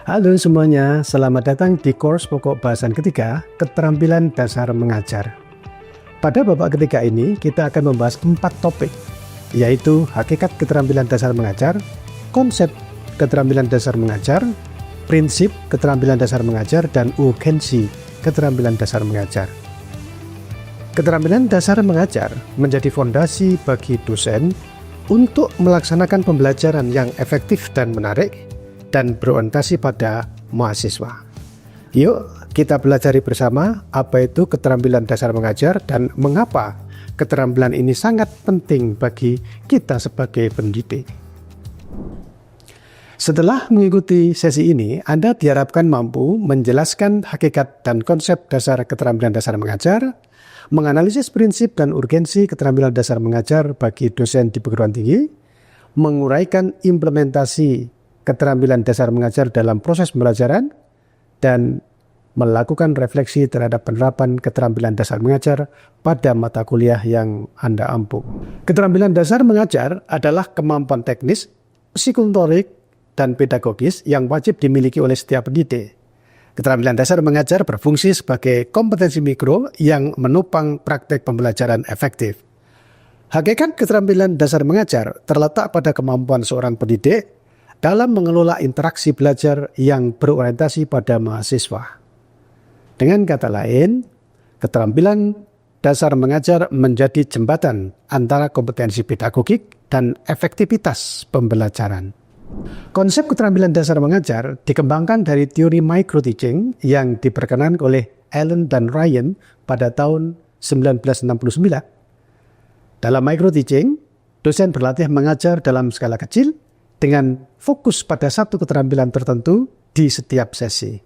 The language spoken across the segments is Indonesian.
Halo semuanya, selamat datang di course pokok bahasan ketiga, keterampilan dasar mengajar. Pada babak ketiga ini, kita akan membahas 4 topik, yaitu hakikat keterampilan dasar mengajar, konsep keterampilan dasar mengajar, prinsip keterampilan dasar mengajar, dan urgensi keterampilan dasar mengajar. Keterampilan dasar mengajar menjadi fondasi bagi dosen untuk melaksanakan pembelajaran yang efektif dan menarik, dan berorientasi pada mahasiswa. Yuk kita pelajari bersama apa itu keterampilan dasar mengajar dan mengapa keterampilan ini sangat penting bagi kita sebagai pendidik. Setelah mengikuti sesi ini, Anda diharapkan mampu menjelaskan hakikat dan konsep dasar keterampilan dasar mengajar, menganalisis prinsip dan urgensi keterampilan dasar mengajar bagi dosen di perguruan tinggi, menguraikan implementasi keterampilan dasar mengajar dalam proses pembelajaran, dan melakukan refleksi terhadap penerapan keterampilan dasar mengajar pada mata kuliah yang Anda ampu. Keterampilan dasar mengajar adalah kemampuan teknis, psikomotorik, dan pedagogis yang wajib dimiliki oleh setiap pendidik. Keterampilan dasar mengajar berfungsi sebagai kompetensi mikro yang menopang praktek pembelajaran efektif. Hakikat keterampilan dasar mengajar terletak pada kemampuan seorang pendidik dalam mengelola interaksi belajar yang berorientasi pada mahasiswa. Dengan kata lain, keterampilan dasar mengajar menjadi jembatan antara kompetensi pedagogik dan efektivitas pembelajaran. Konsep keterampilan dasar mengajar dikembangkan dari teori micro-teaching yang diperkenalkan oleh Allen dan Ryan pada tahun 1969. Dalam micro-teaching, dosen berlatih mengajar dalam skala kecil dengan fokus pada satu keterampilan tertentu di setiap sesi.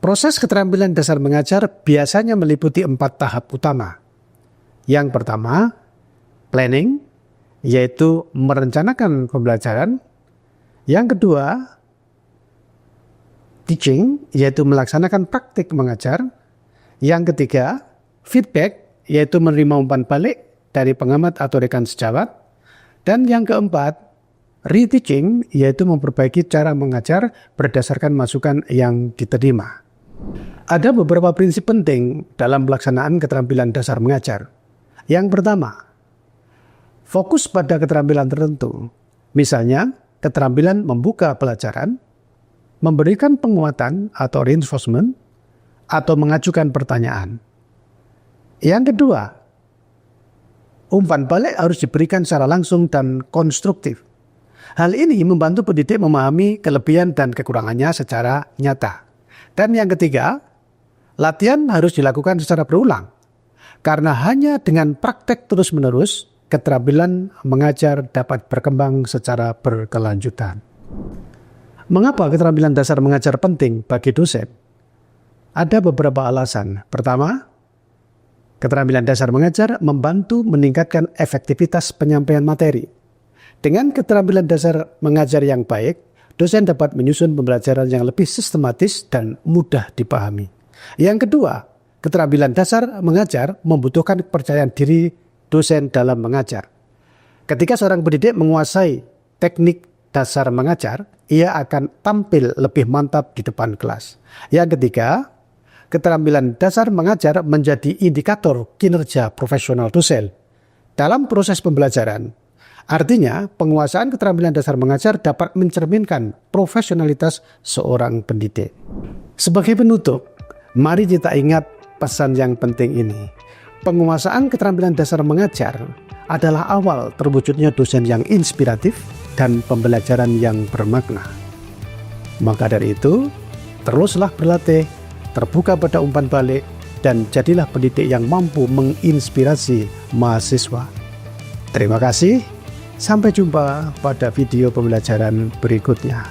Proses keterampilan dasar mengajar biasanya meliputi 4 tahap utama. Yang pertama, planning, yaitu merencanakan pembelajaran. Yang kedua, teaching, yaitu melaksanakan praktik mengajar. Yang ketiga, feedback, yaitu menerima umpan balik dari pengamat atau rekan sejawat. Dan yang keempat, reteaching, yaitu memperbaiki cara mengajar berdasarkan masukan yang diterima. Ada beberapa prinsip penting dalam pelaksanaan keterampilan dasar mengajar. Yang pertama, fokus pada keterampilan tertentu. Misalnya, keterampilan membuka pelajaran, memberikan penguatan atau reinforcement, atau mengajukan pertanyaan. Yang kedua, umpan balik harus diberikan secara langsung dan konstruktif. Hal ini membantu pendidik memahami kelebihan dan kekurangannya secara nyata. Dan yang ketiga, latihan harus dilakukan secara berulang. Karena hanya dengan praktek terus-menerus, keterampilan mengajar dapat berkembang secara berkelanjutan. Mengapa keterampilan dasar mengajar penting bagi dosen? Ada beberapa alasan. Pertama, keterampilan dasar mengajar membantu meningkatkan efektivitas penyampaian materi. Dengan keterampilan dasar mengajar yang baik, dosen dapat menyusun pembelajaran yang lebih sistematis dan mudah dipahami. Yang kedua, keterampilan dasar mengajar membutuhkan kepercayaan diri dosen dalam mengajar. Ketika seorang pendidik menguasai teknik dasar mengajar, ia akan tampil lebih mantap di depan kelas. Yang ketiga, keterampilan dasar mengajar menjadi indikator kinerja profesional dosen dalam proses pembelajaran. Artinya, penguasaan keterampilan dasar mengajar dapat mencerminkan profesionalitas seorang pendidik. Sebagai penutup, mari kita ingat pesan yang penting ini. Penguasaan keterampilan dasar mengajar adalah awal terwujudnya dosen yang inspiratif dan pembelajaran yang bermakna. Maka dari itu, teruslah berlatih, terbuka pada umpan balik, dan jadilah pendidik yang mampu menginspirasi mahasiswa. Terima kasih. Sampai jumpa pada video pembelajaran berikutnya.